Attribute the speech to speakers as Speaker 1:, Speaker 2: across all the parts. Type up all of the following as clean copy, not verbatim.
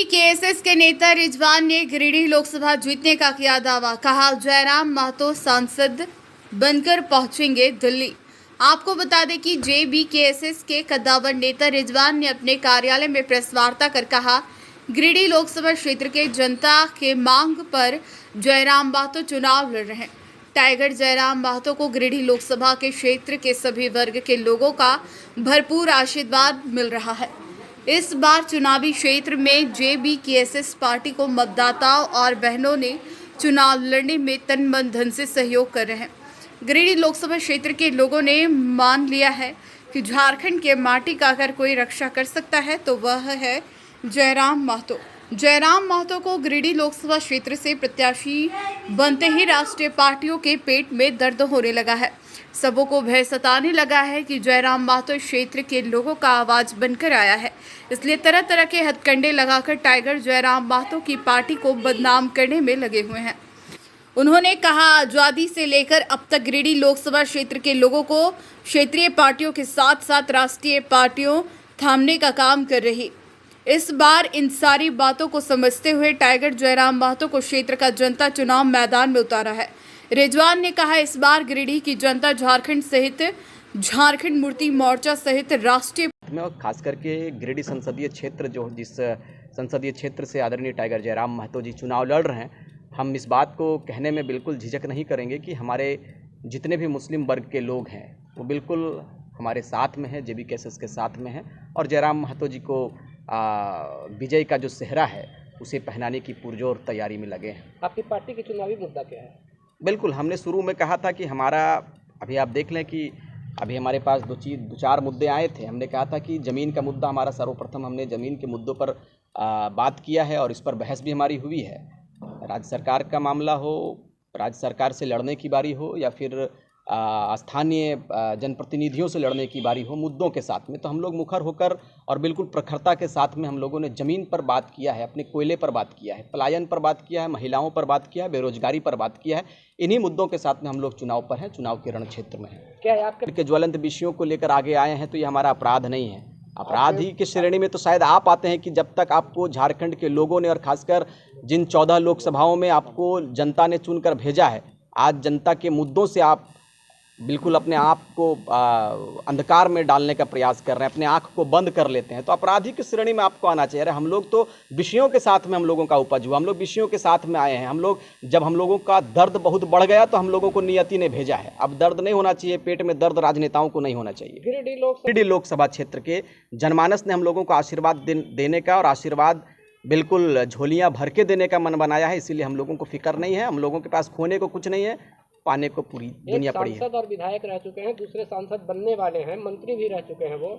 Speaker 1: KSS के नेता रिजवान ने गिरिडीह लोकसभा जीतने का किया दावा। कहा, जयराम महतो सांसद बनकर पहुंचेंगे दिल्ली। आपको बता दें कि जेबीकेएसएस के कद्दावर नेता रिजवान ने अपने कार्यालय में प्रेस वार्ता कर कहा, गिरिडीह लोकसभा क्षेत्र के जनता के मांग पर जयराम महतो चुनाव लड़ रहे हैं। टाइगर जयराम महतो को गिरिडीह लोकसभा के क्षेत्र के सभी वर्ग के लोगों का भरपूर आशीर्वाद मिल रहा है। इस बार चुनावी क्षेत्र में जेबीकेएसएस पार्टी को मतदाताओं और बहनों ने चुनाव लड़ने में तन मन धन से सहयोग कर रहे हैं। गिरिडीह लोकसभा क्षेत्र के लोगों ने मान लिया है कि झारखंड के माटी का अगर कोई रक्षा कर सकता है तो वह है जयराम महतो। जयराम महतो को गिरिडीह लोकसभा क्षेत्र से प्रत्याशी बनते ही राष्ट्रीय पार्टियों के पेट में दर्द होने लगा है। सबों को भय सताने लगा है कि जयराम महतो क्षेत्र के लोगों का आवाज बनकर आया है, इसलिए तरह तरह के हथकंडे लगाकर टाइगर जयराम महतो की पार्टी को बदनाम करने में लगे हुए हैं। उन्होंने कहा, आज़ादी से लेकर अब तक गिरिडीह लोकसभा क्षेत्र के लोगों को क्षेत्रीय पार्टियों के साथ साथ राष्ट्रीय पार्टियों थामने का काम कर रही। इस बार इन सारी बातों को समझते हुए टाइगर जयराम महतो को क्षेत्र का जनता चुनाव मैदान में उतारा है। रिजवान ने कहा, इस बार गिरिडीह की जनता झारखंड सहित झारखंड मुक्ति मोर्चा सहित राष्ट्रीय
Speaker 2: में और खास करके गिरिडीह संसदीय क्षेत्र जिस संसदीय क्षेत्र से आदरणीय टाइगर जयराम महतो जी चुनाव लड़ रहे हैं, हम इस बात को कहने में बिल्कुल झिझक नहीं करेंगे कि हमारे जितने भी मुस्लिम वर्ग के लोग हैं वो बिल्कुल हमारे साथ में है, जेबीकेएसएस के साथ में है और जयराम महतो जी को विजय का जो सेहरा है उसे पहनाने की पुरजोर तैयारी में लगे हैं।
Speaker 3: आपकी पार्टी की चुनावी मुद्दा क्या है?
Speaker 2: बिल्कुल, हमने शुरू में कहा था कि हमारा अभी आप देख लें कि अभी हमारे पास दो चार मुद्दे आए थे। हमने कहा था कि ज़मीन का मुद्दा हमारा सर्वप्रथम, हमने ज़मीन के मुद्दों पर बात किया है और इस पर बहस भी हमारी हुई है। राज्य सरकार का मामला हो, राज्य सरकार से लड़ने की बारी हो या फिर स्थानीय जनप्रतिनिधियों से लड़ने की बारी हो, मुद्दों के साथ में तो हम लोग मुखर होकर और बिल्कुल प्रखरता के साथ में हम लोगों ने ज़मीन पर बात किया है, अपने कोयले पर बात किया है, पलायन पर बात किया है, महिलाओं पर बात किया है, बेरोजगारी पर बात किया है। इन्हीं मुद्दों के साथ में हम लोग चुनाव पर हैं, चुनाव के रण क्षेत्र में हैं।
Speaker 3: क्या है आपके
Speaker 2: ज्वलंत विषयों को लेकर आगे आए हैं तो ये हमारा अपराध नहीं है। अपराध ही की श्रेणी में तो शायद आप आते हैं कि जब तक आपको झारखंड के लोगों ने और खासकर जिन 14 लोकसभाओं में आपको जनता ने चुनकर भेजा है, आज जनता के मुद्दों से आप बिल्कुल अपने आप को अंधकार में डालने का प्रयास कर रहे हैं, अपने आँख को बंद कर लेते हैं, तो अपराधी की श्रेणी में आपको आना चाहिए। अरे हम लोग तो विषयों के साथ में हम लोगों का उपज हुआ, हम लोग विषयों के साथ में आए हैं। हम लोग जब हम लोगों का दर्द बहुत बढ़ गया तो हम लोगों को नियति ने भेजा है। अब दर्द नहीं होना चाहिए, पेट में दर्द राजनेताओं को नहीं होना चाहिए। गिरिडीह लोकसभा क्षेत्र के जनमानस ने हम लोगों को आशीर्वाद देने का और आशीर्वाद बिल्कुल झोलियाँ भर के देने का मन बनाया है, इसीलिए हम लोगों को फिक्र नहीं है। हम लोगों के पास खोने को कुछ नहीं है, पाने को पूरी दुनिया पड़ी है।
Speaker 3: सांसद और विधायक रह चुके हैं, दूसरे सांसद बनने वाले हैं, मंत्री भी रह चुके हैं वो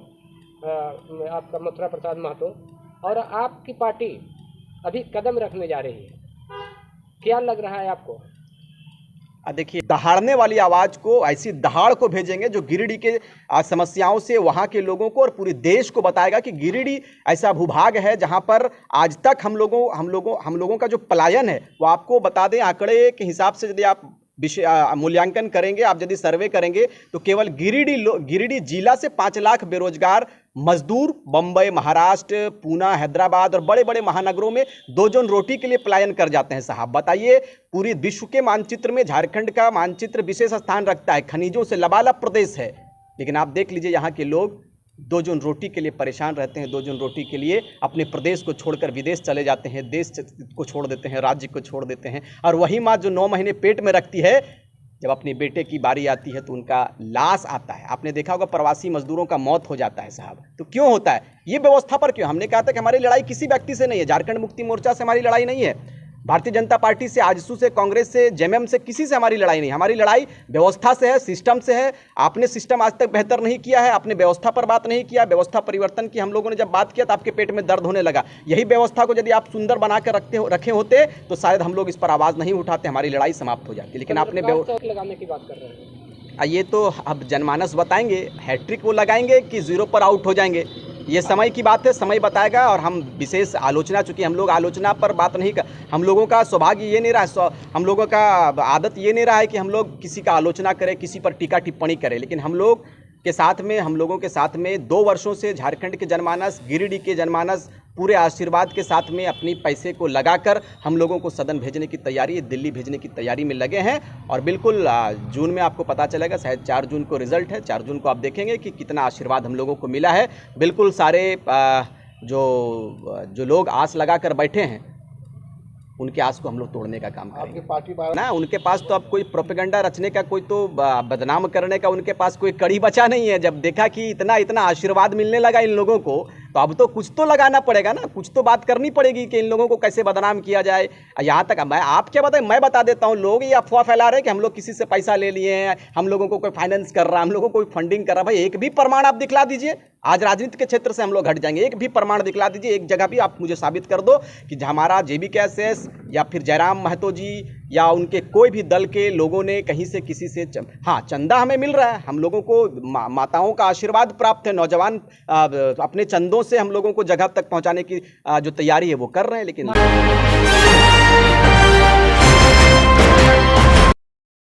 Speaker 3: आपका मथुरा प्रसाद महतो, और आपकी पार्टी अभी कदम रखने जा रही है। क्या लग रहा है आपको?
Speaker 2: देखिए, दहाड़ने वाली आवाज़ को, ऐसी दहाड़ को भेजेंगे जो गिरिडीह के समस्याओं से वहाँ के लोगों को और पूरे देश को बताएगा कि गिरिडीह ऐसा भूभाग है जहाँ पर आज तक हम लोगों का जो पलायन है वो आपको बता दें, आंकड़े के हिसाब से यदि आप मूल्यांकन करेंगे, आप यदि सर्वे करेंगे तो केवल गिरिडीह जिला से 5 लाख बेरोजगार मजदूर बम्बई, महाराष्ट्र, पूना, हैदराबाद और बड़े बड़े महानगरों में 2 जन रोटी के लिए पलायन कर जाते हैं। साहब बताइए, पूरी विश्व के मानचित्र में झारखंड का मानचित्र विशेष स्थान रखता है, खनिजों से लबालब प्रदेश है, लेकिन आप देख लीजिए यहाँ के लोग 2 जन रोटी के लिए परेशान रहते हैं। 2 जन रोटी के लिए अपने प्रदेश को छोड़कर विदेश चले जाते हैं, देश को छोड़ देते हैं, राज्य को छोड़ देते हैं। और वही माँ जो 9 महीने पेट में रखती है, जब अपने बेटे की बारी आती है तो उनका लाश आता है। आपने देखा होगा प्रवासी मजदूरों का मौत हो जाता है। साहब तो क्यों होता है? ये व्यवस्था पर क्यों? हमने कहा था कि हमारी लड़ाई किसी व्यक्ति से नहीं है, झारखंड मुक्ति मोर्चा से हमारी लड़ाई नहीं है, भारतीय जनता पार्टी से, आजसू से, कांग्रेस से, जेएमएम से, किसी से हमारी लड़ाई नहीं। हमारी लड़ाई व्यवस्था से है, सिस्टम से है। आपने सिस्टम आज तक बेहतर नहीं किया है, आपने व्यवस्था पर बात नहीं किया, व्यवस्था परिवर्तन की हम लोगों ने जब बात किया तो आपके पेट में दर्द होने लगा। यही व्यवस्था को यदि आप सुंदर बना कर रखे होते तो शायद हम लोग इस पर आवाज़ नहीं उठाते, हमारी लड़ाई समाप्त हो जाती। लेकिन आपने
Speaker 3: लगाने की बात कर रहे हैं,
Speaker 2: ये तो अब जनमानस बताएंगे, हैट्रिक वो लगाएंगे कि 0 पर आउट हो जाएंगे, ये समय की बात है, समय बताएगा। और हम विशेष आलोचना, चूँकि हम लोग आलोचना पर बात नहीं कर, हम लोगों का सौभाग्य ये नहीं रहा, हम लोगों का आदत ये नहीं रहा है कि हम लोग किसी का आलोचना करें, किसी पर टीका टिप्पणी करें, लेकिन हम लोग के साथ में, हम लोगों के साथ में 2 वर्षों से झारखंड के जनमानस, गिरिडीह के जनमानस पूरे आशीर्वाद के साथ में अपनी पैसे को लगाकर हम लोगों को सदन भेजने की तैयारी, दिल्ली भेजने की तैयारी में लगे हैं। और बिल्कुल जून में आपको पता चलेगा, शायद 4 जून को रिजल्ट है, 4 जून को आप देखेंगे कि कितना आशीर्वाद हम लोगों को मिला है। बिल्कुल सारे जो लोग आस लगा कर बैठे हैं, उनके आस को हम लोग तोड़ने का काम करेंगे।
Speaker 4: आपकी पार्टी
Speaker 2: ना, उनके पास तो अब कोई प्रोपेगेंडा रचने का, कोई तो बदनाम करने का उनके पास कोई कड़ी बचा नहीं है। जब देखा कि इतना आशीर्वाद मिलने लगा इन लोगों को, तो अब तो कुछ तो लगाना पड़ेगा ना, कुछ तो बात करनी पड़ेगी कि इन लोगों को कैसे बदनाम किया जाए। यहाँ तक मैं आप क्या बताएं, मैं बता देता हूँ, लोग ये अफवाह फैला रहे हैं कि हम लोग किसी से पैसा ले लिए हैं, हम लोगों को कोई फाइनेंस कर रहा है, हम लोगों को कोई फंडिंग कर रहा है। भाई एक भी प्रमाण आप दिखला दीजिए, आज राजनीति के क्षेत्र से हम लोग हट जाएंगे। एक भी प्रमाण दिखला दीजिए, एक जगह भी आप मुझे साबित कर दो कि हमारा JBKSS या फिर जयराम महतो जी या उनके कोई भी दल के लोगों ने कहीं से किसी से हाँ, चंदा हमें मिल रहा है, हम लोगों को माताओं का आशीर्वाद प्राप्त है, नौजवान अपने चंदों से हम लोगों को जगह तक पहुंचाने की जो तैयारी है वो कर रहे हैं, लेकिन